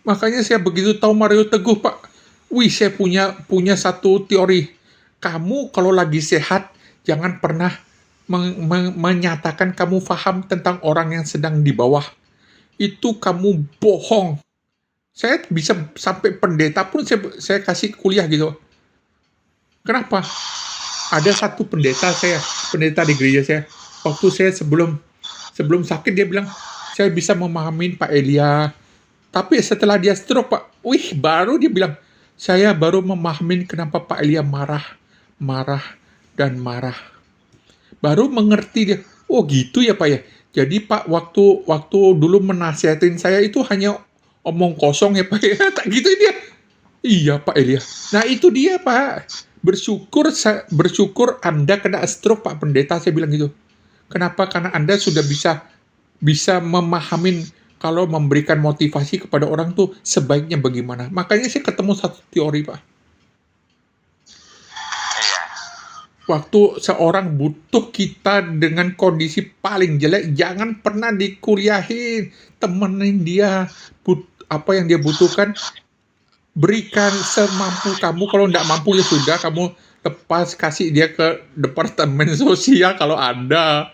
makanya saya begitu tahu Mario Teguh Pak, wih saya punya satu teori. Kamu kalau lagi sehat jangan pernah menyatakan kamu paham tentang orang yang sedang di bawah. Itu kamu bohong. Saya bisa sampai pendeta pun saya kasih kuliah gitu. Kenapa? Ada satu pendeta di gereja saya. Waktu saya sebelum sakit dia bilang, saya bisa memahami Pak Elia. Tapi setelah dia stroke Pak, baru dia bilang, saya baru memahami kenapa Pak Elia marah. Baru mengerti dia. Oh gitu ya Pak ya. Jadi Pak waktu dulu menasihatin saya itu hanya omong kosong ya Pak ya. Tak gitu dia. Iya Pak Elia. Nah itu dia Pak. Bersyukur Anda kena stroke Pak Pendeta, saya bilang gitu. Kenapa? Karena Anda sudah bisa memahami kalau memberikan motivasi kepada orang tuh sebaiknya bagaimana. Makanya saya ketemu satu teori Pak. Waktu seorang butuh kita dengan kondisi paling jelek, jangan pernah dikuliahin. Temenin dia, apa yang dia butuhkan, berikan semampu kamu. Kalau tidak mampu ya sudah, kamu lepas, kasih dia ke departemen sosial kalau ada.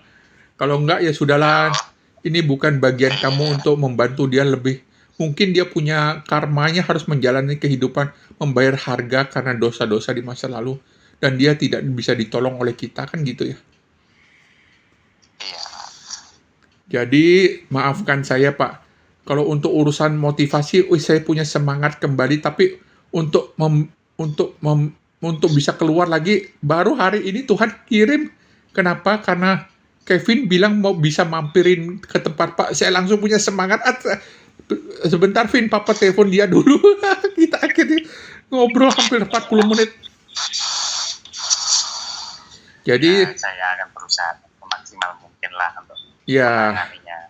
Kalau enggak ya sudahlah, ini bukan bagian kamu untuk membantu dia lebih. Mungkin dia punya karmanya harus menjalani kehidupan, membayar harga karena dosa-dosa di masa lalu. Dan dia tidak bisa ditolong oleh kita, kan gitu ya. Iya. Jadi maafkan saya Pak, kalau untuk urusan motivasi, saya punya semangat kembali, tapi untuk bisa keluar lagi, baru hari ini Tuhan kirim. Kenapa? Karena Kevin bilang mau bisa mampirin ke tempat Pak, saya langsung punya semangat. Sebentar Vin, Papa telepon dia dulu. Kita akhirnya ngobrol hampir 40 menit. Jadi saya akan berusaha semaksimal mungkin lah untuk menanganinya.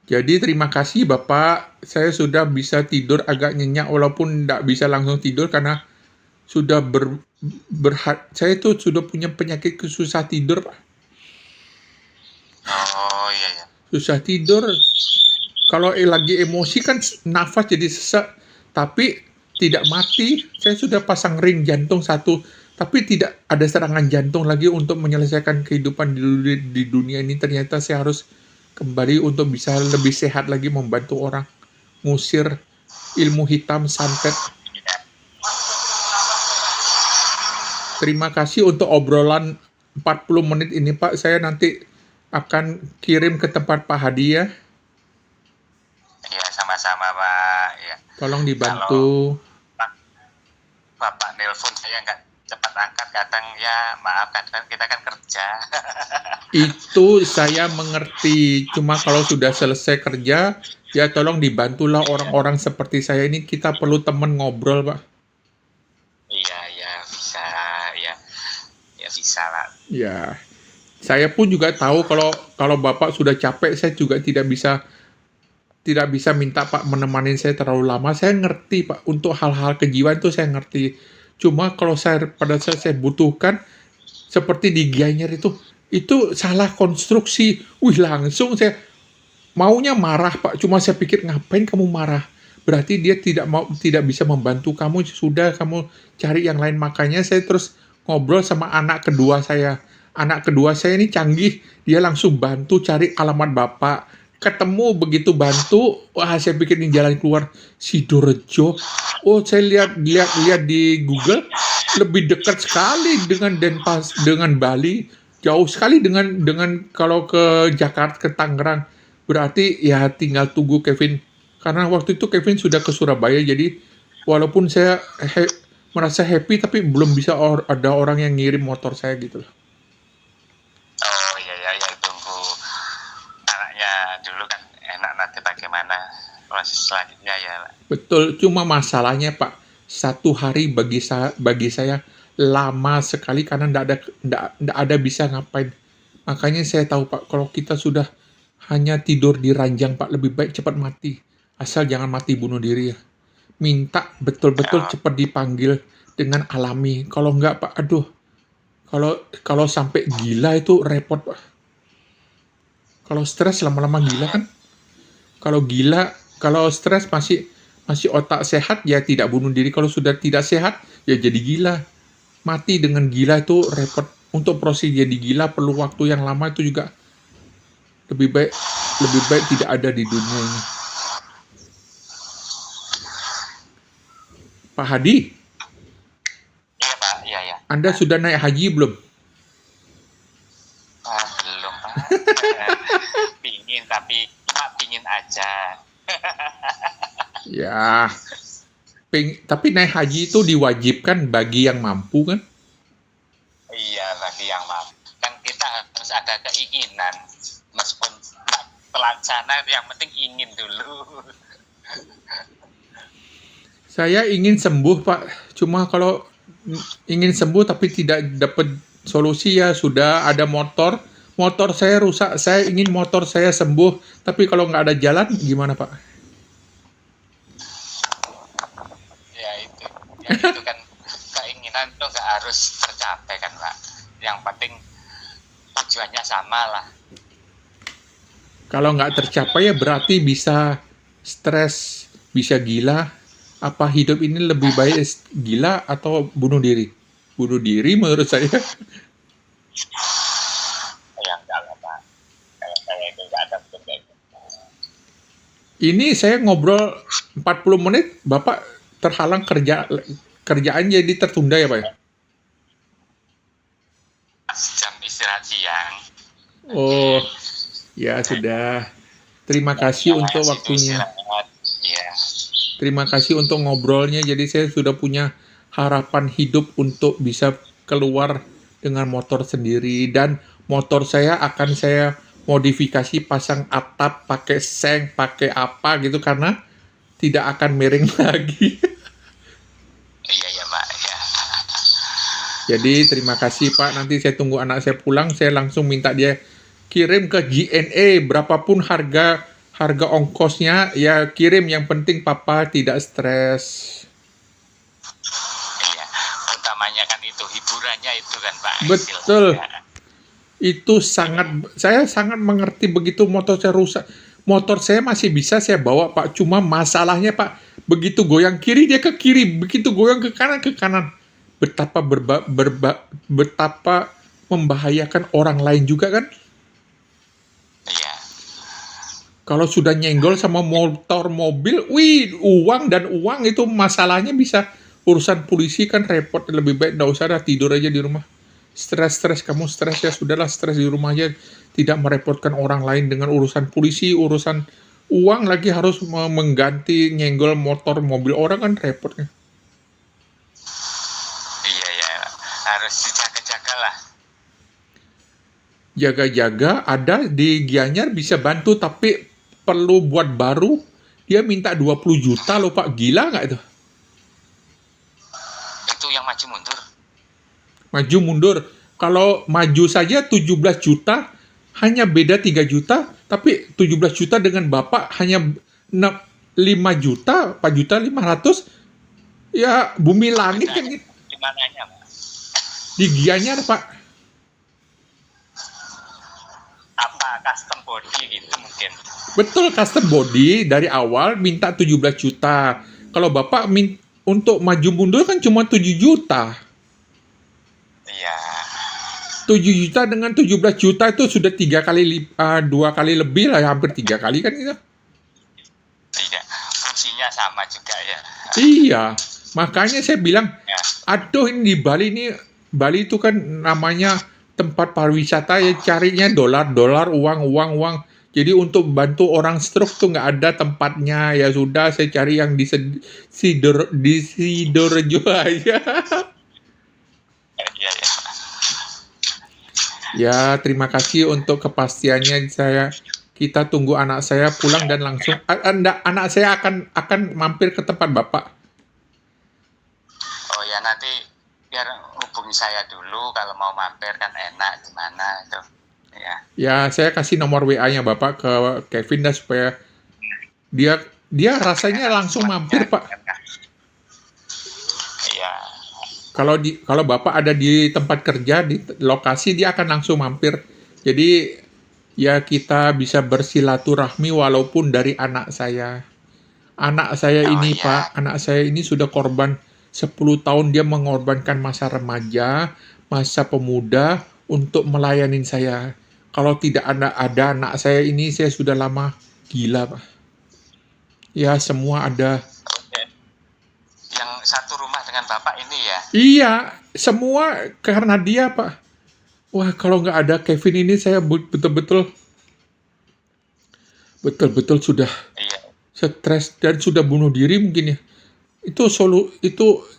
Jadi terima kasih Bapak, saya sudah bisa tidur agak nyenyak walaupun tidak bisa langsung tidur karena sudah saya tuh sudah punya penyakit susah tidur, Pak. Oh iya ya. Susah tidur. Kalau lagi emosi kan nafas jadi sesak, tapi tidak mati. Saya sudah pasang ring jantung satu, tapi tidak ada serangan jantung lagi untuk menyelesaikan kehidupan di dunia ini. Ternyata saya harus kembali untuk bisa lebih sehat lagi membantu orang, ngusir ilmu hitam santet. Terima kasih untuk obrolan 40 menit ini, Pak. Saya nanti akan kirim ke tempat Pak Hadi ya. Ya sama-sama Pak. Ya. Tolong Kalau dibantu. Bapak nelpon saya nggak cepat angkat, kadang ya maaf, kadang kita kan kerja. Itu saya mengerti. Cuma kalau sudah selesai kerja, ya tolong dibantulah orang-orang seperti saya ini. Kita perlu teman ngobrol, Pak. Iya ya bisa ya, ya bisa Pak. Ya, saya pun juga tahu kalau Bapak sudah capek, saya juga tidak bisa minta Pak menemani saya terlalu lama. Saya ngerti Pak, untuk hal-hal kejiwaan itu saya ngerti. Cuma kalau pada saat saya butuhkan, seperti di Gianyar itu salah konstruksi. Langsung saya maunya marah Pak. Cuma saya pikir ngapain kamu marah? Berarti dia tidak bisa membantu kamu. Sudah kamu cari yang lain. Makanya saya terus ngobrol sama anak kedua saya. Anak kedua saya ini canggih. Dia langsung bantu cari alamat Bapak. Ketemu begitu bantu, wah saya pikir ini jalan keluar Sidorejo. Oh saya lihat di Google lebih dekat sekali dengan Denpasar, dengan Bali, jauh sekali dengan kalau ke Jakarta, ke Tangerang. Berarti ya tinggal tunggu Kevin. Karena waktu itu Kevin sudah ke Surabaya, jadi walaupun saya merasa happy tapi belum bisa ada orang yang ngirim motor saya gitu loh. Oh iya ya, ya tunggu anaknya dulu kan, enak nanti bagaimana proses selanjutnya ya Pak. Betul, cuma masalahnya Pak, 1 hari bagi saya lama sekali karena nggak ada bisa ngapain. Makanya saya tahu Pak, kalau kita sudah hanya tidur di ranjang Pak, lebih baik cepat mati. Asal jangan mati bunuh diri ya. Minta betul-betul cepat dipanggil dengan alami. Kalau nggak Pak, aduh, kalau sampai gila itu repot Pak. Kalau stres lama-lama gila kan. Kalau stres masih otak sehat ya tidak bunuh diri. Kalau sudah tidak sehat ya jadi gila. Mati dengan gila itu repot. Untuk proses jadi gila perlu waktu yang lama, itu juga lebih baik tidak ada di dunia ini. Pak Hadi, Iya Pak, iya ya. Anda sudah naik haji belum? Belum Pak. Pingin tapi cuma pingin aja. Ya, tapi naik haji itu diwajibkan bagi yang mampu kan? Iya, bagi yang mampu. Kan kita harus ada keinginan, meskipun pelaksana yang penting ingin dulu. Saya ingin sembuh Pak, cuma kalau ingin sembuh tapi tidak dapat solusi ya sudah ada motor saya rusak, saya ingin motor saya sembuh, tapi kalau nggak ada jalan gimana Pak? Ya itu kan keinginan tuh nggak harus tercapai kan Pak. Yang penting tujuannya sama lah. Kalau nggak tercapai ya berarti bisa stres, bisa gila. Apa hidup ini lebih baik gila atau bunuh diri? Bunuh diri menurut saya. Ya enggak lah Pak. Kalau saya itu nggak ada bentuk. Ini saya ngobrol 40 menit, Bapak terhalang kerjaan jadi tertunda ya Pak ya? Jam istirahat siang. Oh, ya sudah. Terima kasih untuk waktunya. Ya. Terima kasih untuk ngobrolnya. Jadi saya sudah punya harapan hidup untuk bisa keluar dengan motor sendiri. Dan motor saya akan saya modifikasi, pasang atap, pakai seng, pakai apa gitu. Karena tidak akan miring lagi. Iya ya Pak. Ya. Jadi terima kasih Pak. Nanti saya tunggu anak saya pulang. Saya langsung minta dia kirim ke JNE. Berapapun harga ongkosnya ya kirim, yang penting papa tidak stres. Iya, utamanya kan itu hiburannya itu kan Pak. Betul. istilahnya. Itu saya sangat mengerti begitu motor saya rusak. Motor saya masih bisa saya bawa Pak, cuma masalahnya Pak, begitu goyang kiri dia ke kiri, begitu goyang ke kanan ke kanan. Betapa membahayakan orang lain juga kan. Iya. Kalau sudah nyenggol sama motor mobil, wih, uang itu masalahnya bisa urusan polisi kan repot. Lebih baik nggak usah dah, tidur aja di rumah. Stres kamu stres ya sudahlah, stres di rumah aja, tidak merepotkan orang lain dengan urusan polisi, urusan uang lagi harus mengganti nyenggol motor mobil orang kan repotnya. Iya ya, harus dijaga-jaga lah. Jaga-jaga ada di Gianyar bisa bantu, tapi perlu buat baru dia minta 20 juta loh Pak, gila nggak itu? Itu yang maju mundur. Maju mundur. Kalau maju saja 17 juta, hanya beda 3 juta, tapi 17 juta dengan Bapak hanya 5 juta, 4 juta 500, ya bumi langit kan gitu. Di mananya Pak? Di Gianyar Pak. Apa custom body gitu mungkin? Betul, custom body dari awal minta 17 juta. Kalau Bapak untuk maju mundur kan cuma 7 juta. Iya. 7 juta dengan 17 juta itu sudah 2 kali lebih lah, hampir 3 kali kan gitu. Tidak. Fungsinya sama juga ya. Iya, makanya saya bilang, Ya. aduh ini di Bali itu kan namanya tempat pariwisata ya, carinya dolar, uang. Jadi untuk bantu orang stroke tuh nggak ada tempatnya, ya sudah saya cari yang di Sidoarjo aja. Iya ya. Ya, terima kasih untuk kepastiannya. Kita tunggu anak saya pulang dan langsung anak saya akan mampir ke tempat Bapak. Oh ya, nanti biar hubungi saya dulu kalau mau mampir kan enak gimana itu. Ya. Ya, saya kasih nomor WA-nya Bapak ke Kevin dah supaya dia rasanya langsung mampir, Pak. Iya. Kalau Bapak ada di tempat kerja di lokasi, dia akan langsung mampir. Jadi ya kita bisa bersilaturahmi walaupun dari anak saya. Anak saya ini, iya. Pak, anak saya ini sudah korban 10 tahun, dia mengorbankan masa remaja, masa pemuda untuk melayani saya. Kalau tidak ada anak saya ini, saya sudah lama gila, Pak. Ya, semua ada. Oke. Yang satu rumah dengan Bapak ini ya? Iya, semua karena dia, Pak. Wah, kalau nggak ada Kevin ini, saya betul-betul sudah Iya. stres dan sudah bunuh diri mungkin ya. Itu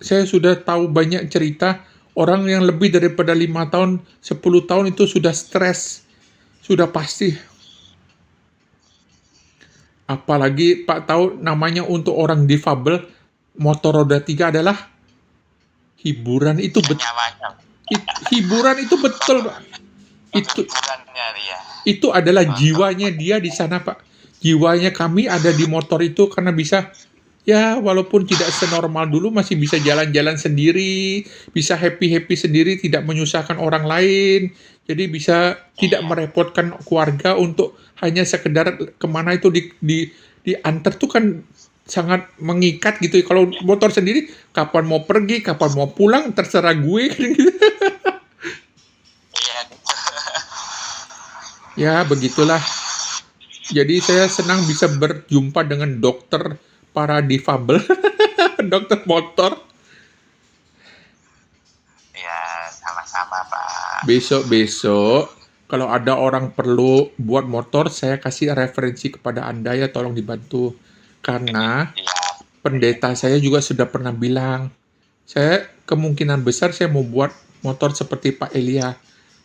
saya sudah tahu banyak cerita orang yang lebih daripada 5 tahun, 10 tahun itu sudah stres. Sudah pasti. Apalagi Pak tahu namanya untuk orang difabel, motor roda 3 adalah hiburan itu Nyawanya. hiburan itu betul, Pak. Hiburannya dia. Itu adalah jiwanya dia di sana, Pak. Jiwanya kami ada di motor itu karena bisa, ya walaupun tidak senormal dulu, masih bisa jalan-jalan sendiri, bisa happy-happy sendiri, tidak menyusahkan orang lain. Jadi bisa tidak merepotkan keluarga untuk hanya sekedar kemana itu diantar tuh kan sangat mengikat gitu. Kalau motor sendiri, kapan mau pergi, kapan mau pulang, terserah gue. Iya. Ya, begitulah. Jadi saya senang bisa berjumpa dengan dokter para difabel, dokter motor. Ya, sama-sama Pak. Besok-besok, kalau ada orang perlu buat motor, saya kasih referensi kepada Anda ya, tolong dibantu. Karena Iya. pendeta saya juga sudah pernah bilang, saya kemungkinan besar saya mau buat motor seperti Pak Elia.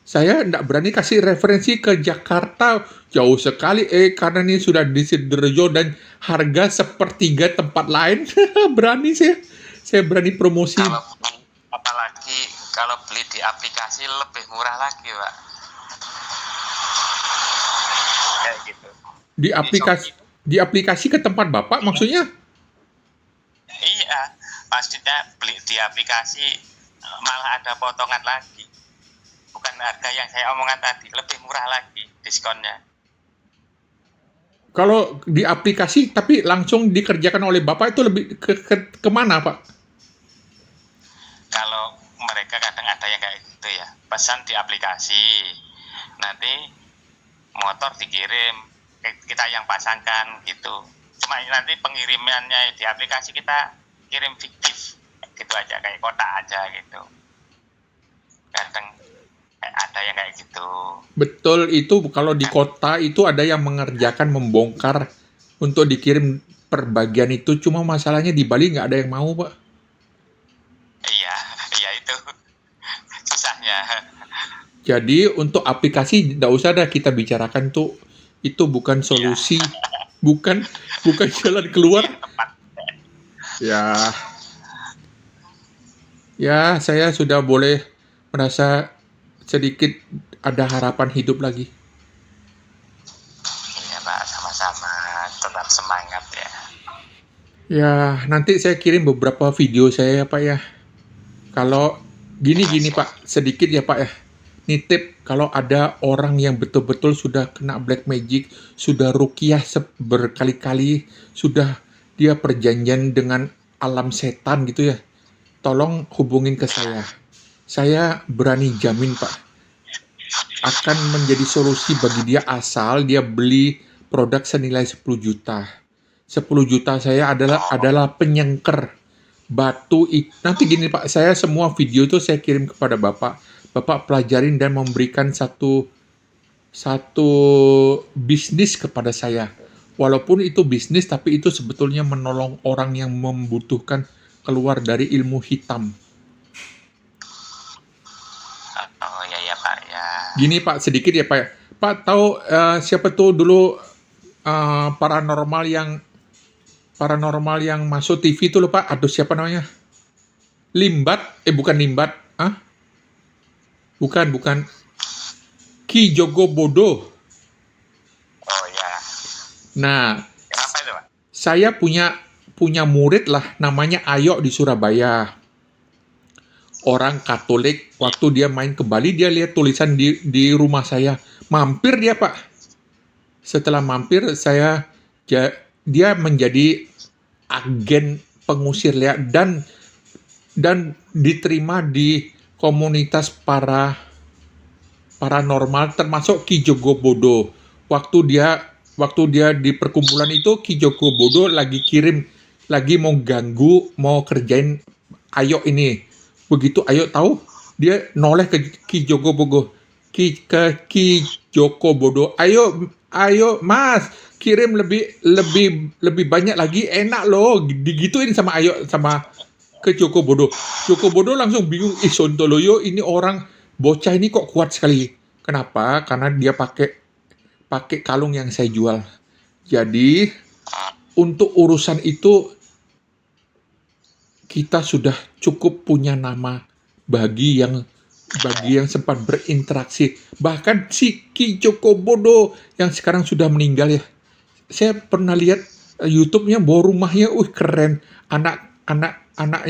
Saya tidak berani kasih referensi ke Jakarta, jauh sekali, karena ini sudah di Sidoarjo dan harga sepertiga tempat lain. Berani saya berani promosi. Apalagi kalau beli di aplikasi lebih murah lagi, Pak. Kayak gitu. Di aplikasi ke tempat Bapak maksudnya? Iya, maksudnya beli di aplikasi malah ada potongan lagi. Bukan harga yang saya omongkan tadi, lebih murah lagi diskonnya. Kalau di aplikasi tapi langsung dikerjakan oleh Bapak itu lebih kemana Pak? Kalau mereka kadang ada yang kayak gitu ya, pesan di aplikasi, nanti motor dikirim, kita yang pasangkan gitu. Cuma nanti pengirimannya di aplikasi kita kirim fiktif, gitu aja, kayak kotak aja gitu. Kadang ada yang kayak gitu. Betul, itu kalau di kota itu ada yang mengerjakan membongkar untuk dikirim per bagian itu, cuma masalahnya di Bali nggak ada yang mau Pak. Iya, iya itu susahnya. Jadi untuk aplikasi nggak usah dah kita bicarakan tuh, itu bukan solusi, bukan jalan keluar. Yang tepat. Ya, ya saya sudah boleh merasa sedikit ada harapan hidup lagi. Iya Pak, sama-sama, tetap semangat ya. Ya, nanti saya kirim beberapa video saya ya Pak ya. Kalau gini Pak, sedikit ya Pak ya. Nitip kalau ada orang yang betul-betul sudah kena black magic, sudah ruqyah berkali-kali, sudah dia perjanjian dengan alam setan gitu ya. Tolong hubungin ke saya. Saya berani jamin Pak, akan menjadi solusi bagi dia asal dia beli produk senilai 10 juta. 10 juta saya adalah penyengker batu. Nanti gini Pak, saya semua video itu saya kirim kepada Bapak. Bapak pelajarin dan memberikan satu bisnis kepada saya. Walaupun itu bisnis, tapi itu sebetulnya menolong orang yang membutuhkan keluar dari ilmu hitam. Oh ya Pak ya. Gini Pak, sedikit ya Pak ya. Pak tahu siapa tuh dulu paranormal yang masuk TV itu loh Pak. Aduh siapa namanya? Bukan Limbat. Bukan. Ki Jogo Bodo. Oh ya. Nah, Kenapa itu Pak? saya punya murid lah namanya Ayo di Surabaya. Orang Katolik, waktu dia main ke Bali dia lihat tulisan di rumah saya. Mampir dia Pak. Setelah mampir dia menjadi agen pengusir liar dan diterima di komunitas paranormal termasuk Ki Jogo Bodo. Waktu dia di perkumpulan itu Ki Jogo Bodo lagi mau ganggu, mau kerjain Ayo ini. Begitu Ayo tahu, dia noleh ke Ki Jogo Bodo. Ki Joko Bodo. Ayo Mas, kirim lebih banyak lagi, enak loh. Digituin sama Ayo sama ke Joko Bodo. Joko Bodo langsung bingung, Sontoloyo ini orang bocah ini kok kuat sekali. Kenapa? Karena dia pakai kalung yang saya jual. Jadi untuk urusan itu kita sudah cukup punya nama bagi yang sempat berinteraksi. Bahkan si Ki Joko Bodo yang sekarang sudah meninggal ya. Saya pernah lihat YouTube-nya bahwa rumahnya keren. Anak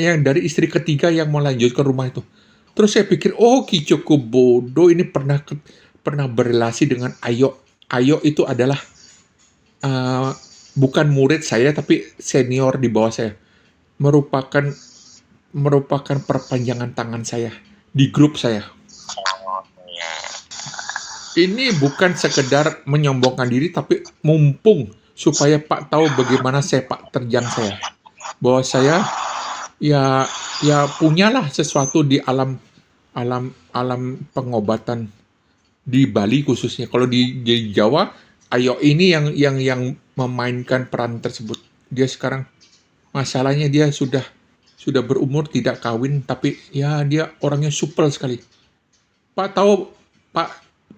yang dari istri ketiga yang melanjutkan rumah itu. Terus saya pikir, Ki Joko Bodo ini pernah berrelasi dengan Ayo. Ayo itu adalah bukan murid saya tapi senior di bawah saya. Merupakan perpanjangan tangan saya di grup saya. Ini bukan sekedar menyombongkan diri tapi mumpung supaya Pak tahu bagaimana sepak terjang saya. Bahwa saya ya punyalah sesuatu di alam pengobatan di Bali khususnya. Kalau di Jawa, Ayo ini yang memainkan peran tersebut. Dia sekarang masalahnya dia sudah berumur, tidak kawin, tapi ya dia orangnya supel sekali. Pak tahu Pak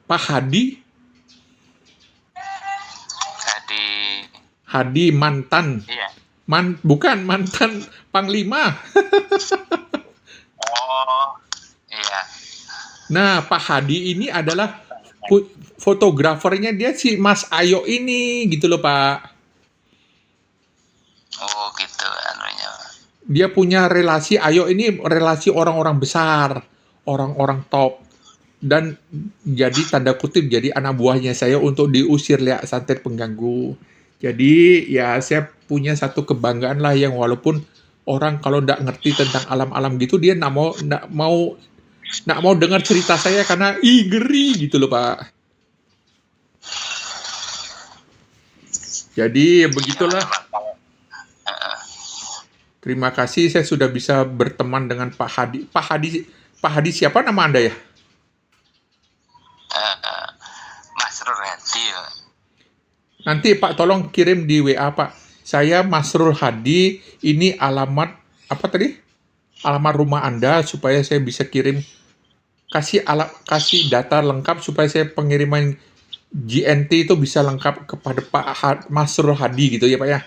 Hadi? Hadi mantan. Iya. Bukan mantan Panglima. Oh, iya. Nah, Pak Hadi ini adalah fotografernya dia si Mas Ayo ini gitu loh, Pak. Oh, gitu anunya. Dia punya relasi, ayo ini relasi orang-orang besar, orang-orang top. Dan jadi tanda kutip jadi anak buahnya saya untuk diusir lihat santet pengganggu. Jadi ya saya punya satu kebanggaan lah yang walaupun orang kalau nggak ngerti tentang alam-alam gitu dia nggak mau dengar cerita saya karena ih ngeri gitu loh Pak. Jadi Ya, begitulah. memang kalau Terima kasih saya sudah bisa berteman dengan Pak Hadi. Pak Hadi siapa nama Anda ya? Mas Rorhadi, Nanti Pak tolong kirim di WA Pak. Saya Masrul Hadi, ini alamat apa tadi? Alamat rumah Anda supaya saya bisa kirim kasih data lengkap supaya saya pengiriman GNT itu bisa lengkap kepada Masrul Hadi gitu ya Pak ya.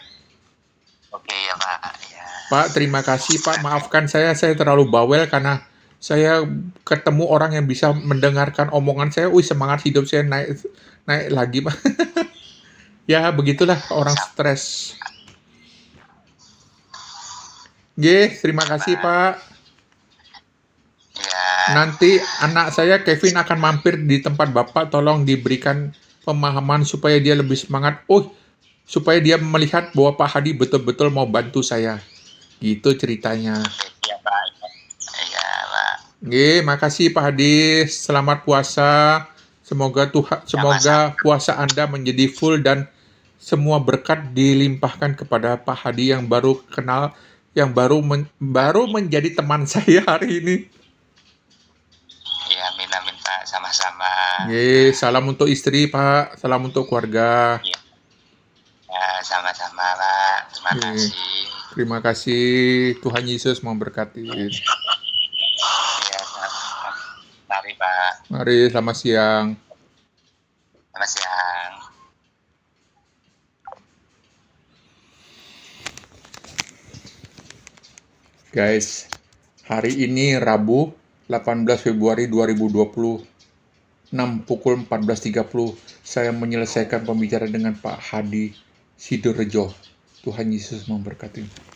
oke ya Pak. Ya, Pak, terima kasih Pak. Maafkan saya terlalu bawel karena saya ketemu orang yang bisa mendengarkan omongan saya. Wih, semangat hidup saya naik naik lagi Pak. Ya, begitulah orang stres. Terima kasih Pak. ya, Nanti anak saya Kevin akan mampir di tempat Bapak, tolong diberikan pemahaman supaya dia lebih semangat. Supaya dia melihat bahwa Pak Hadi betul-betul mau bantu saya. Gitu ceritanya. ya Pak. Ya Pak. Makasih Pak Hadi. Selamat puasa. Semoga semoga puasa Anda menjadi full dan semua berkat dilimpahkan kepada Pak Hadi yang baru kenal, yang baru menjadi teman saya hari ini. Ya, amin amin Pak, sama-sama. Salam untuk istri Pak, salam untuk keluarga. Ya, ya, sama-sama Pak. Terima kasih. Terima kasih, Tuhan Yesus memberkati. Ya, mari Pak. Mari, selamat siang. Selamat siang. Guys, hari ini Rabu 18 Februari 2026 pukul 14.30 saya menyelesaikan pembicaraan dengan Pak Hadi Sidorejo. Tuhan Yesus memberkati.